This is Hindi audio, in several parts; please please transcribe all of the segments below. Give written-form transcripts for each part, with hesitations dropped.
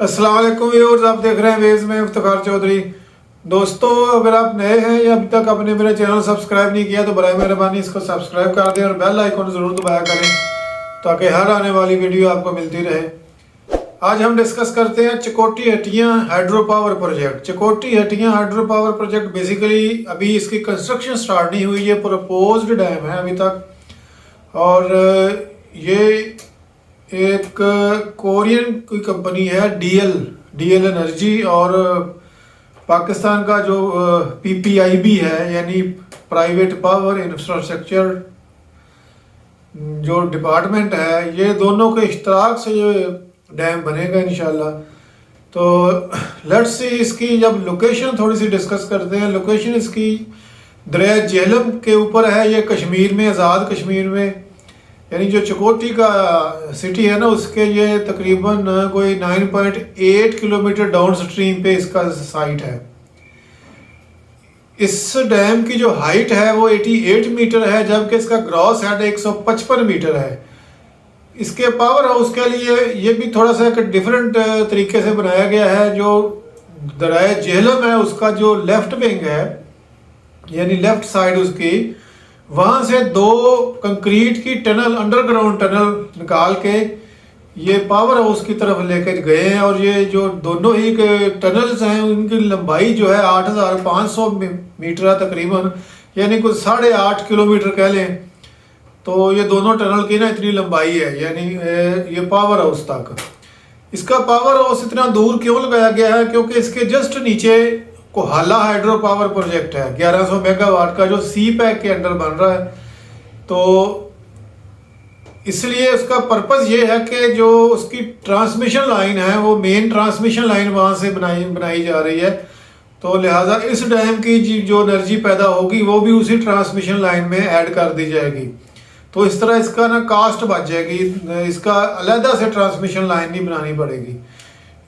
अस्सलाम वालेकुम व्यूअर्स, आप देख रहे हैं वेव्स में इफ्तिखार चौधरी। दोस्तों, अगर आप नए हैं या अभी तक आपने मेरा चैनल सब्सक्राइब नहीं किया तो बराए मेहरबानी इसको सब्सक्राइब कर दें और बेल आइकन ज़रूर दबाया करें ताकि हर आने वाली वीडियो आपको मिलती रहे। आज हम डिस्कस करते हैं Chakoti Hattian hydro power project. Chakoti Hattian hydro power project basically अभी इसकी कंस्ट्रक्शन स्टार्ट नहीं हुई, ये प्रपोज्ड डैम है अभी तक। और ये एक कोरियन कोई कंपनी है डीएल एनर्जी, और पाकिस्तान का जो पीपीआईबी है यानी प्राइवेट पावर इंफ्रास्ट्रक्चर जो डिपार्टमेंट है, ये दोनों के इश्तराक से ये डैम बनेगा इंशाल्लाह। तो लेट्स सी इसकी जब लोकेशन थोड़ी सी डिस्कस करते हैं। लोकेशन इसकी दरिया झेलम के ऊपर है, ये कश्मीर में, आज़ाद कश्मीर में, यानी जो चकोटी का सिटी है ना उसके ये तकरीबन कोई 9.8 किलोमीटर डाउन स्ट्रीम पे इसका साइट है। इस डैम की जो हाइट है वो 88 मीटर है, जबकि इसका ग्रॉस हेड 155 मीटर है। इसके पावर हाउस के लिए ये भी थोड़ा सा एक डिफरेंट तरीके से बनाया गया है। जो दरिया झेलम है उसका जो लेफ्ट विंग है यानी लेफ्ट साइड उसकी, वहाँ से 2 कंक्रीट की टनल, अंडरग्राउंड टनल निकाल के ये पावर हाउस की तरफ लेकर गए हैं। और ये जो दोनों ही टनल्स हैं उनकी लंबाई जो है 8,500 मीटर है तकरीबन, यानी कुछ 8.5 किलोमीटर कह लें। तो ये दोनों टनल की ना इतनी लंबाई है, यानी ये पावर हाउस तक। इसका पावर हाउस इतना दूर क्यों लगाया गया है? क्योंकि इसके जस्ट नीचे कोहाला हाइड्रो पावर प्रोजेक्ट है 1100 मेगावाट का, जो सी पैक के अंडर बन रहा है। तो इसलिए उसका पर्पस ये है कि जो उसकी ट्रांसमिशन लाइन है वो मेन ट्रांसमिशन लाइन वहाँ से बनाई जा रही है। तो लिहाजा इस डैम की जो एनर्जी पैदा होगी वो भी उसी ट्रांसमिशन लाइन में ऐड कर दी जाएगी। तो इस तरह इसका ना कास्ट बच जाएगी, इसका अलहदा से ट्रांसमिशन लाइन नहीं बनानी पड़ेगी।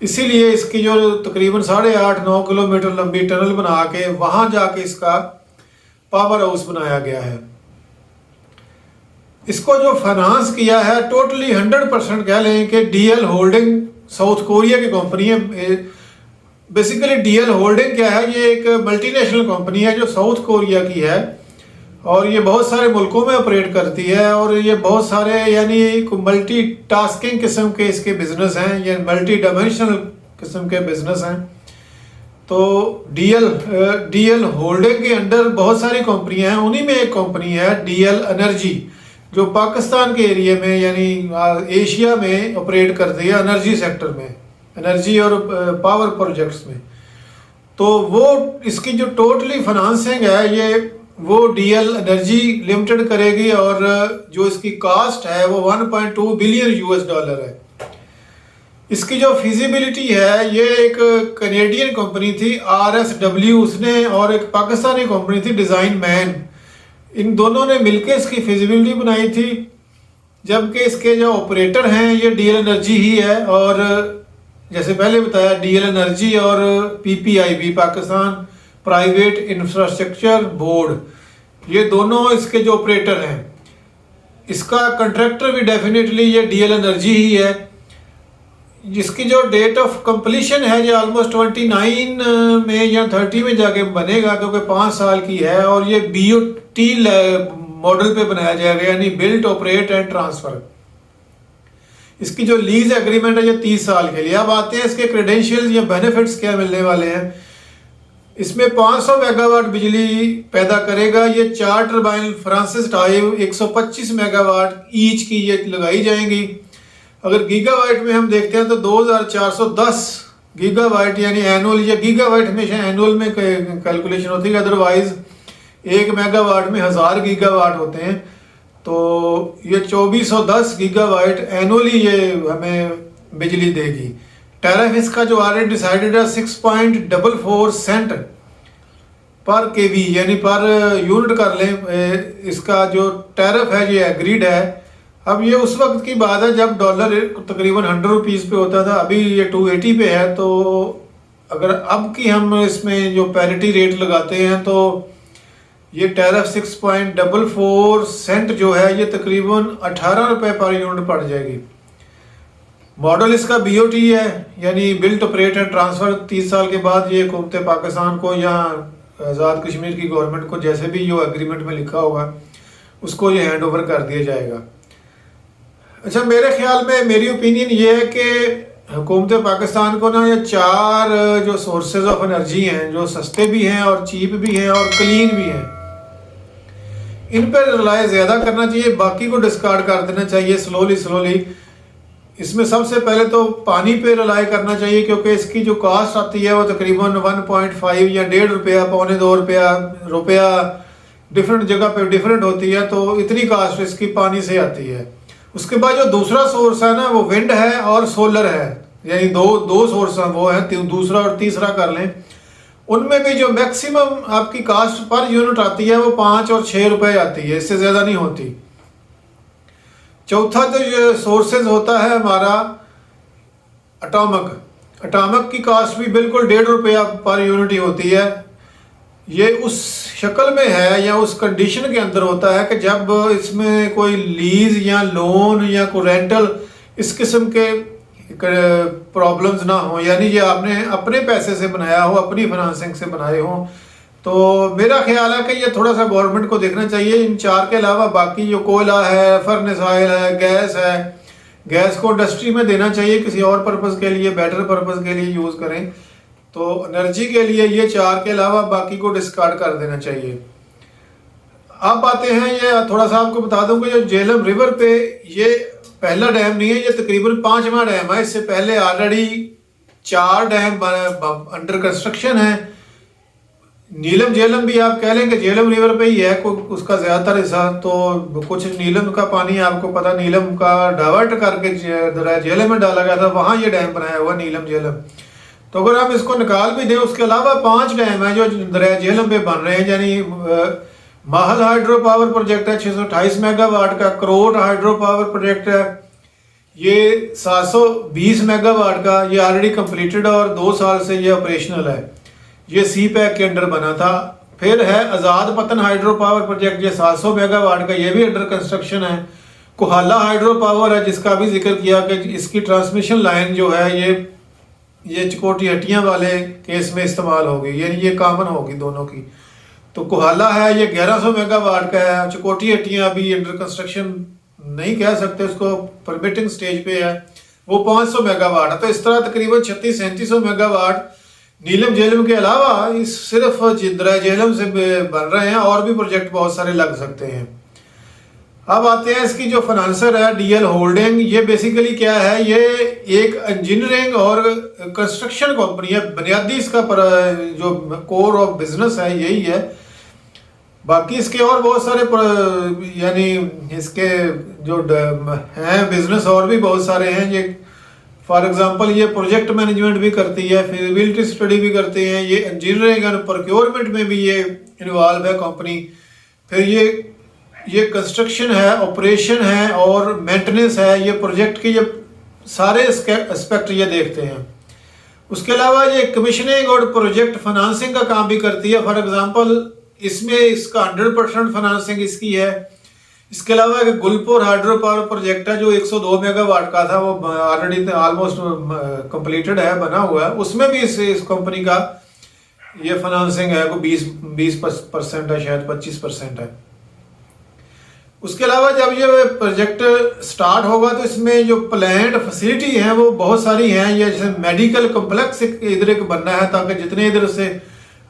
इसीलिए इसकी जो तकरीबन 8.5-9 किलोमीटर लंबी टनल बना के वहाँ जाके इसका पावर हाउस बनाया गया है। इसको जो फाइनेंस किया है टोटली 100% कह लें कि डीएल होल्डिंग साउथ कोरिया की कंपनी है। बेसिकली डीएल होल्डिंग क्या है? ये एक मल्टीनेशनल कंपनी है जो साउथ कोरिया की है और ये बहुत सारे मुल्कों में ऑपरेट करती है। और ये बहुत सारे यानी मल्टी टास्किंग किस्म के इसके बिजनेस हैं, ये मल्टी डायमेंशनल किस्म के बिजनेस हैं। तो डीएल होल्डिंग के अंडर बहुत सारी कंपनियां हैं, उन्हीं में एक कंपनी है डीएल एनर्जी जो पाकिस्तान के एरिया में यानी एशिया में ऑपरेट करती है एनर्जी सेक्टर में, एनर्जी और पावर प्रोजेक्ट्स में। तो वो इसकी जो टोटली फाइनेंसिंग है ये वो डीएल एनर्जी लिमिटेड करेगी और जो इसकी कास्ट है वो 1.2 बिलियन यूएस डॉलर है। इसकी जो फिजिबिलिटी है, ये एक कनेडियन कंपनी थी RSW उसने, और एक पाकिस्तानी कंपनी थी डिज़ाइन मैन, इन दोनों ने मिलकर इसकी फिजिबिलिटी बनाई थी। जबकि इसके जो ऑपरेटर हैं ये डीएल एनर्जी ही है, और जैसे पहले बताया डीएल एनर्जी और पीपीआईबी पाकिस्तान प्राइवेट इंफ्रास्ट्रक्चर बोर्ड, ये दोनों इसके जो ऑपरेटर हैं। इसका कंट्रैक्टर भी डेफिनेटली ये डीएल एनर्जी ही है। जिसकी जो डेट ऑफ कंप्लीशन है ये ऑलमोस्ट 29 में या 30 में जाके बनेगा, क्योंकि 5 साल की है। और ये BOT मॉडल पे बनाया जाएगा, यानी बिल्ट ऑपरेट एंड ट्रांसफर। इसकी जो लीज एग्रीमेंट है ये 30 साल के लिए। अब आते हैं इसके क्रेडेंशियल्स या बेनिफिट्स क्या मिलने वाले हैं। इसमें 500 मेगावाट बिजली पैदा करेगा। ये 4 turbine Francis type 125 megawatt each की ये लगाई जाएंगी। अगर गीगावाट में हम देखते हैं तो 2410 गीगावाट यानी एनुअल, या गीगावाट हमेशा एनुअल में कैलकुलेशन होती है, अदरवाइज 1 मेगावाट में 1000 गीगावाट होते हैं। तो ये 2410 गीगावाट एनुअली ये हमें बिजली देगी। टैरिफ इसका जो ऑलरेडी डिसाइडेड है 6.44 सेंट पर केवी यानी पर यूनिट कर लें, इसका जो टैरिफ है ये एग्रीड है। अब ये उस वक्त की बात है जब डॉलर तकरीबन 100 रुपीज़ पे होता था, अभी ये 280 पे है। तो अगर अब की हम इसमें जो पैरिटी रेट लगाते हैं तो ये टैरिफ 6.44 सेंट जो है ये तकरीबन 18 रुपये पर यूनिट पड़ जाएगी। मॉडल इसका BOT है, यानी बिल्ट ऑपरेट एंड ट्रांसफ़र। 30 साल के बाद ये हुकूमत पाकिस्तान को या आज़ाद कश्मीर की गवर्नमेंट को, जैसे भी जो एग्रीमेंट में लिखा होगा, उसको ये हैंड ओवर कर दिया जाएगा। अच्छा, मेरे ख्याल में मेरी ओपिनियन ये है कि हुकूमत पाकिस्तान को ना ये 4 जो सोर्सेज ऑफ एनर्जी हैं, जो सस्ते भी हैं और चीप भी हैं और क्लीन भी हैं, इन पर रिलाय ज़्यादा करना चाहिए, बाकी को डिस्कार्ड कर देना चाहिए स्लोली। इसमें सबसे पहले तो पानी पे रिलाय करना चाहिए, क्योंकि इसकी जो कास्ट आती है वो तकरीबन 1.5 या 1.5 रुपया, पौने 2 रुपया डिफरेंट जगह पे डिफरेंट होती है, तो इतनी कास्ट इसकी पानी से आती है। उसके बाद जो दूसरा सोर्स है ना, वो विंड है और सोलर है, यानी दो सोर्स हैं, वो है दूसरा और तीसरा कर लें। उनमें भी जो मैक्सिमम आपकी कास्ट पर यूनिट आती है वो 5 और 6 रुपए आती है, इससे ज़्यादा नहीं होती। चौथा जो सोर्सेज होता है हमारा एटॉमिक की कास्ट भी बिल्कुल 1.5 रुपया पर यूनिट ही होती है। ये उस शक्ल में है या उस कंडीशन के अंदर होता है कि जब इसमें कोई लीज या लोन या कोई रेंटल इस किस्म के प्रॉब्लम्स ना हो, यानी ये आपने अपने पैसे से बनाया हो, अपनी फाइनेंसिंग से बनाए हो। तो मेरा ख्याल है कि ये थोड़ा सा गवर्नमेंट को देखना चाहिए। इन 4 के अलावा बाकी जो कोयला है, फर्नेस ऑयल है, गैस है, गैस को इंडस्ट्री में देना चाहिए, किसी और पर्पज़ के लिए, बेटर पर्पज़ के लिए यूज़ करें। तो एनर्जी के लिए ये 4 के अलावा बाकी को डिस्कार्ड कर देना चाहिए। अब आते हैं, ये थोड़ा सा आपको बता दूं कि जो झेलम रिवर पे ये पहला डैम नहीं है, ये तकरीबन 5वां डैम है। इससे पहले ऑलरेडी 4 डैम अंडर कंस्ट्रक्शन है। नीलम झेलम भी आप कह लें कि झेलम रिवर पे ही है उसका ज़्यादातर हिस्सा, तो कुछ नीलम का पानी आपको पता, नीलम का डाइवर्ट करके झेलम में डाला गया था, वहाँ ये डैम बनाया हुआ नीलम झेलम। तो अगर हम इसको निकाल भी दें, उसके अलावा 5 डैम है जो दरिया झेलम पे बन रहे हैं। यानी माहल हाइड्रो पावर प्रोजेक्ट है 628 मेगावाट का, करोट हाइड्रो पावर प्रोजेक्ट है ये 720 मेगावाट का, ये ऑलरेडी कंप्लीटेड और 2 साल से ये ऑपरेशनल है। ये CPEC के अंडर बना था। फिर है आज़ाद पतन हाइड्रो पावर प्रोजेक्ट, ये 700 मेगावाट का, ये भी अंडर कंस्ट्रक्शन है। कोहाला हाइड्रो पावर है, जिसका भी जिक्र किया कि इसकी ट्रांसमिशन लाइन जो है ये चिकोटी हट्टियाँ वाले केस में इस्तेमाल होगी, यानी ये कॉमन होगी दोनों की। तो कोहाला है, ये 1100 मेगावाट का है। चिकोटी हट्टियाँ अभी अंडर कंस्ट्रक्शन नहीं कह सकते, उसको परमिटिंग स्टेज पे है, वो 500 मेगावाट है। तो इस तरह तकरीबन 3600-3700 मेगावाट नीलम झेलम के अलावा इस सिर्फ दरिया झेलम से बन रहे हैं, और भी प्रोजेक्ट बहुत सारे लग सकते हैं। अब आते हैं इसकी जो फाइनेंसर है DL होल्डिंग। ये बेसिकली क्या है, ये एक इंजीनियरिंग और कंस्ट्रक्शन कंपनी है। बुनियादी इसका जो कोर ऑफ बिजनेस है यही है। बाकी इसके और बहुत सारे यानी इसके जो हैं बिजनेस और भी बहुत सारे हैं। ये फॉर एग्जांपल ये प्रोजेक्ट मैनेजमेंट भी करती है, फिजिबिलिटी स्टडी भी करते हैं, ये इंजीनियरिंग और प्रोक्योरमेंट में भी ये इन्वॉल्व है कंपनी। फिर ये कंस्ट्रक्शन है, ऑपरेशन है और मेंटेनेंस है। ये प्रोजेक्ट के ये सारे एस्पेक्ट ये देखते हैं। उसके अलावा ये कमीशनिंग और प्रोजेक्ट फाइनेंसिंग का काम भी करती है। फॉर एग्जांपल इसमें इसका 100% फाइनेंसिंग इसकी है। इसके अलावा एक गुलपुर हाइड्रो पावर प्रोजेक्ट है जो 102 मेगावाट का था, वो ऑलरेडी ऑलमोस्ट कंप्लीटेड है, बना हुआ है। उसमें भी इस कंपनी का ये फाइनेंसिंग है, को 20% है, शायद 25% है। उसके अलावा जब ये प्रोजेक्ट स्टार्ट होगा तो इसमें जो प्लांट फैसिलिटी हैं वो बहुत सारी हैं। ये जैसे मेडिकल कॉम्प्लेक्स इधर एक बनना है, ताकि जितने इधर से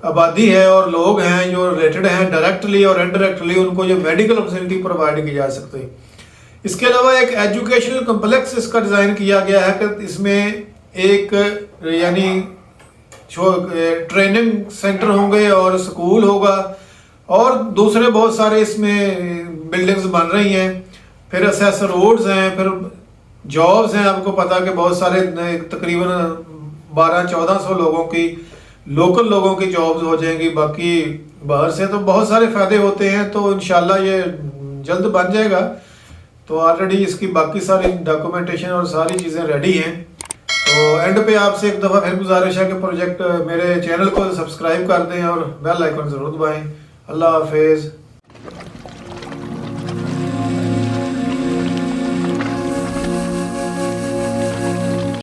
आबादी है और लोग हैं जो रिलेटेड हैं डायरेक्टली और इनडायरेक्टली, उनको जो मेडिकल फैसिलिटी प्रोवाइड की जा सकती है। इसके अलावा एक एजुकेशनल कॉम्प्लेक्स इसका डिज़ाइन किया गया है कि इसमें एक यानी ट्रेनिंग सेंटर होंगे और स्कूल होगा, और दूसरे बहुत सारे इसमें बिल्डिंग्स बन रही हैं। फिर असेस रोड्स हैं, फिर जॉब्स हैं। आपको पता कि बहुत सारे तकरीबन 1200-1400 लोगों की, लोकल लोगों की जॉब्स हो जाएंगी। बाकी बाहर से तो बहुत सारे फ़ायदे होते हैं। तो इंशाल्लाह ये जल्द बन जाएगा। तो ऑलरेडी इसकी बाकी सारी डॉक्यूमेंटेशन और सारी चीज़ें रेडी हैं। तो एंड पे आपसे एक दफ़ा फिर गुजारिश है कि प्रोजेक्ट मेरे चैनल को सब्सक्राइब कर दें और बेल आइकन ज़रूर दबाएं। अल्लाह हाफिज़।